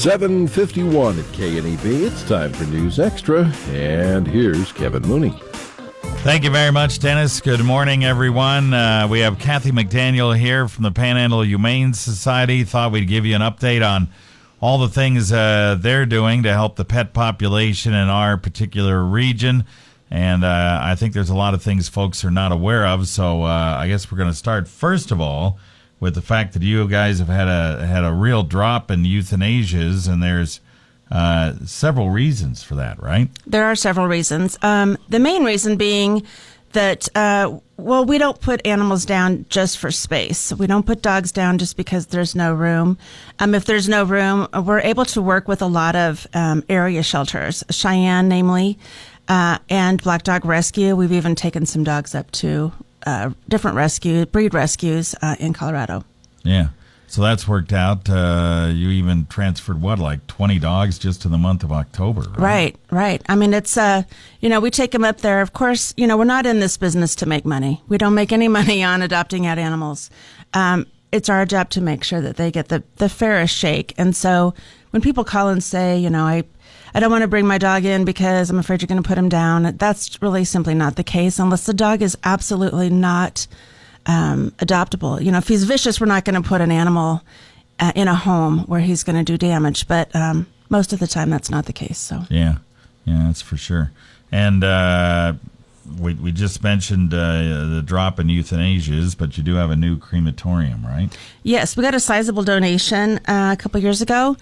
7:51 at KNEB. It's time for News Extra, and here's Kevin Mooney. Thank you very much, Dennis. Good morning, everyone. We have Cathy McDaniel here from the Panhandle Humane Society. Thought we'd give you an update on all the things they're doing to help the pet population in our particular region. And I think there's a lot of things folks are not aware of. So I guess we're going to start, first of all, with the fact that you guys have had a real drop in euthanasias, and there's several reasons for that, right? There are several reasons. The main reason being that, we don't put animals down just for space. We don't put dogs down just because there's no room. If there's no room, we're able to work with a lot of area shelters, Cheyenne, namely, and Black Dog Rescue. We've even taken some dogs up to different breed rescues in Colorado. Yeah. So that's worked out. You even transferred, like 20 dogs just in the month of October, right? Right. I mean, it's, we take them up there. Of course, we're not in this business to make money. We don't make any money on adopting out animals. It's our job to make sure that they get the fairest shake. And so when people call and say, I don't want to bring my dog in because I'm afraid you're going to put him down, that's really simply not the case unless the dog is absolutely not adoptable. If he's vicious, we're not going to put an animal in a home where he's going to do damage. But most of the time, that's not the case. So yeah, that's for sure. And we just mentioned the drop in euthanasias, but you do have a new crematorium, right? Yes, we got a sizable donation a couple years ago,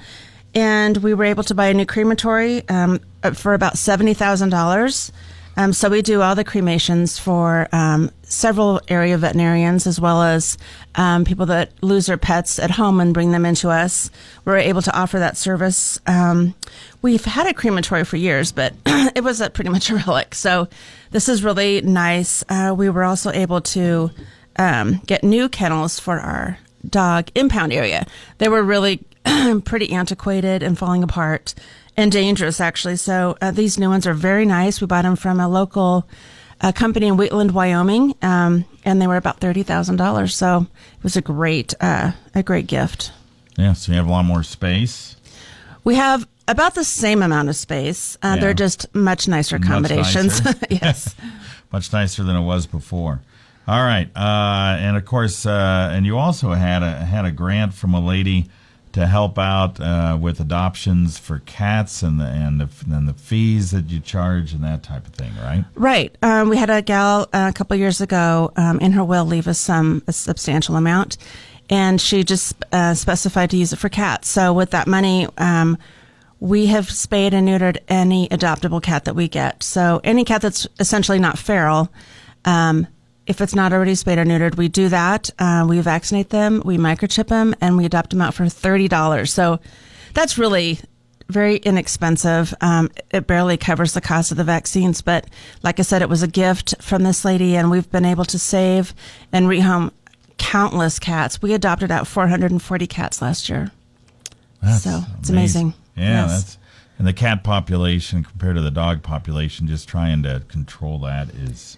and we were able to buy a new crematory for about $70,000. So we do all the cremations for several area veterinarians, as well as people that lose their pets at home and bring them into us. We're able to offer that service. We've had a crematory for years, but it was pretty much a relic. So this is really nice. We were also able to get new kennels for our dog impound area. They were really pretty antiquated and falling apart. And dangerous, actually. So these new ones are very nice. We bought them from a local company in Wheatland, Wyoming, and they were about $30,000. So it was a great gift. Yeah, so you have a lot more space. We have about the same amount of space. They're just much nicer accommodations. Much nicer. Yes. Much nicer than it was before. All right. And, of course, and you also had a grant from a lady to help out with adoptions for cats and the fees that you charge and that type of thing, right? Right. We had a gal a couple years ago in her will leave us a substantial amount, and she just specified to use it for cats. So with that money, we have spayed and neutered any adoptable cat that we get. So any cat that's essentially not feral, if it's not already spayed or neutered, we do that. We vaccinate them, we microchip them, and we adopt them out for $30. So that's really very inexpensive. It barely covers the cost of the vaccines. But like I said, it was a gift from this lady, and we've been able to save and rehome countless cats. We adopted out 440 cats last year. So it's amazing. Yeah, yes. And the cat population compared to the dog population, just trying to control that is...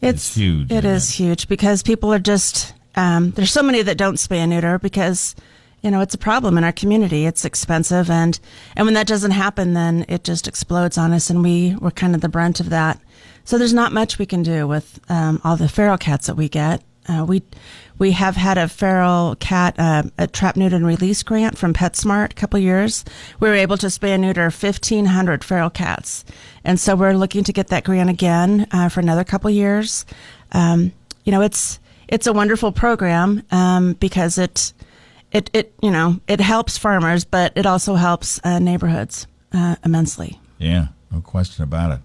It's huge. It is huge because people are just, there's so many that don't spay and neuter because, it's a problem in our community. It's expensive. And when that doesn't happen, then it just explodes on us, and we're kind of the brunt of that. So there's not much we can do with all the feral cats that we get. We have had a feral cat, a trap, neuter, and release grant from PetSmart a couple years. We were able to spay and neuter 1,500 feral cats. And so we're looking to get that grant again for another couple years. It's a wonderful program because it helps farmers, but it also helps neighborhoods immensely. Yeah, no question about it.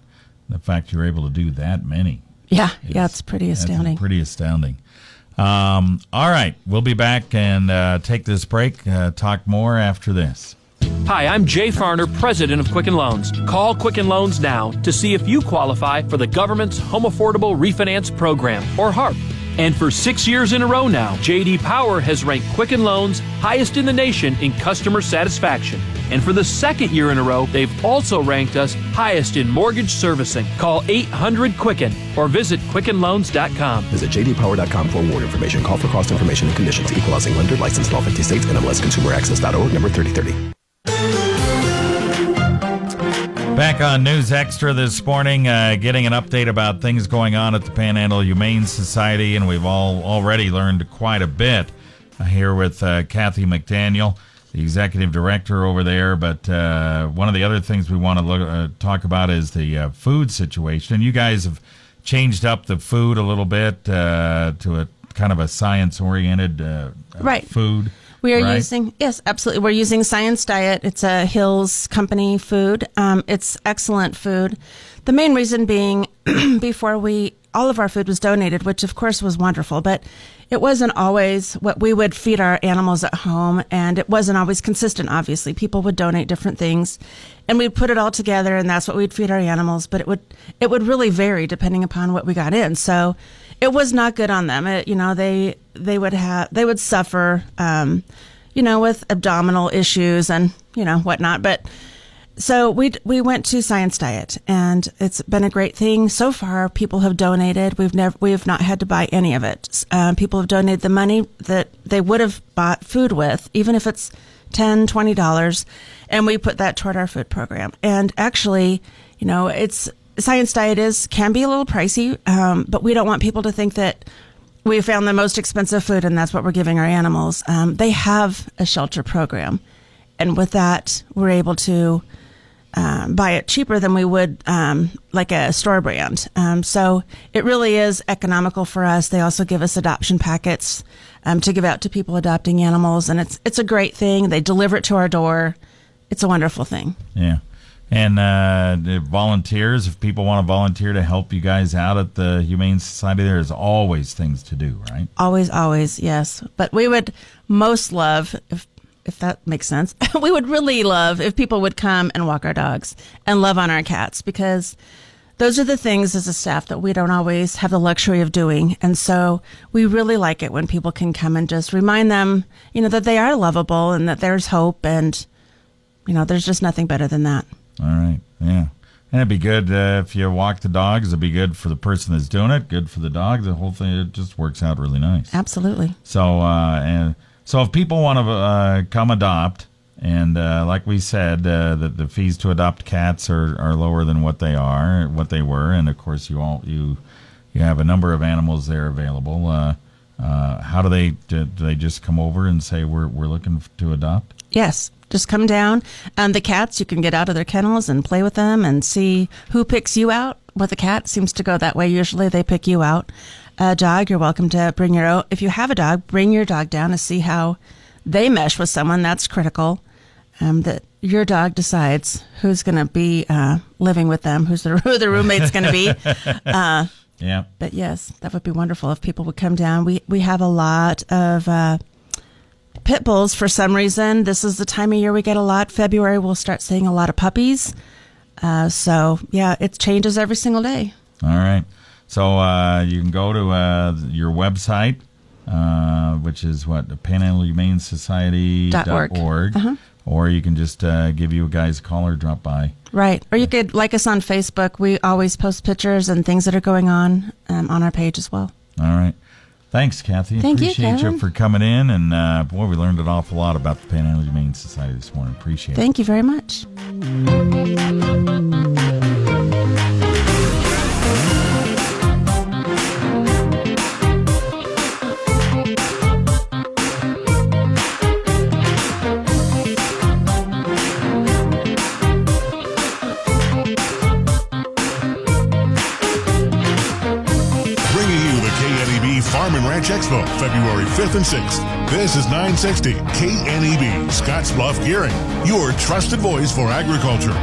The fact you're able to do that many. Yeah, it's pretty astounding. That's pretty astounding. All right, we'll be back and take this break, talk more after this. Hi, I'm Jay Farner, president of Quicken Loans. Call Quicken Loans now to see if you qualify for the government's Home Affordable Refinance Program, or HARP. And for 6 years in a row now, J.D. Power has ranked Quicken Loans highest in the nation in customer satisfaction. And for the second year in a row, they've also ranked us highest in mortgage servicing. Call 800-QUICKEN or visit QuickenLoans.com. Visit jdpower.com for award information. Call for cost information and conditions. Equal housing lender. Licensed in all 50 states. NMLS ConsumerAccess.org. Number 3030. Back on News Extra this morning, getting an update about things going on at the Panhandle Humane Society, and we've already learned quite a bit here with Cathy McDaniel, the executive director over there. But one of the other things we want to talk about is the food situation. And you guys have changed up the food a little bit to a kind of a science-oriented food. We are using, yes, absolutely. We're using Science Diet. It's a Hills Company food. It's excellent food. The main reason being, before all of our food was donated, which of course was wonderful, but it wasn't always what we would feed our animals at home, and it wasn't always consistent, obviously. People would donate different things, and we'd put it all together, and that's what we'd feed our animals, but it would really vary depending upon what we got in. So it was not good on them. They would suffer, with abdominal issues and, whatnot. But so we went to Science Diet, and it's been a great thing. So far, people have donated. We have not had to buy any of it. People have donated the money that they would have bought food with, even if it's $10, $20, and we put that toward our food program. And actually, it's Science Diet can be a little pricey, but we don't want people to think that we found the most expensive food and that's what we're giving our animals. They have a shelter program, and with that, we're able to buy it cheaper than we would like a store brand. So it really is economical for us. They also give us adoption packets to give out to people adopting animals, and it's a great thing. They deliver it to our door. It's a wonderful thing. Yeah. And volunteers, if people want to volunteer to help you guys out at the Humane Society, there's always things to do, right? Always, yes. But we would most love, if that makes sense, we would really love if people would come and walk our dogs and love on our cats, because those are the things as a staff that we don't always have the luxury of doing. And so we really like it when people can come and just remind them, that they are lovable and that there's hope, and, there's just nothing better than that. All right, yeah. And it'd be good if you walk the dogs. It'd be good for the person that's doing it, good for the dog. The whole thing, it just works out really nice. Absolutely. So, so if people want to come adopt, and like we said, the fees to adopt cats are lower than what they were, and of course you have a number of animals there available. How do they just come over and say we're looking to adopt? Yes. Just come down. The cats, you can get out of their kennels and play with them and see who picks you out. With a cat, seems to go that way. Usually they pick you out. A dog, you're welcome to bring your own. If you have a dog, bring your dog down to see how they mesh with someone. That's critical. That your dog decides who's going to be living with them, who the roommate's going to be. Yeah. But yes, that would be wonderful if people would come down. We have a lot of pit bulls. For some reason, this is the time of year we get a lot. February, we'll start seeing a lot of puppies. So, yeah, it changes every single day. All right. So you can go to your website, which is panhandlehumanesociety.org. Or you can just give you guys a call or drop by. Right. Or you could like us on Facebook. We always post pictures and things that are going on our page as well. All right. Thanks, Cathy. Appreciate you for coming in. And, boy, we learned an awful lot about the Panhandle Humane Society this morning. Appreciate it. Thank you very much. Farm and Ranch Expo, February 5th and 6th. This is 960 KNEB, Scottsbluff Gearing, your trusted voice for agriculture.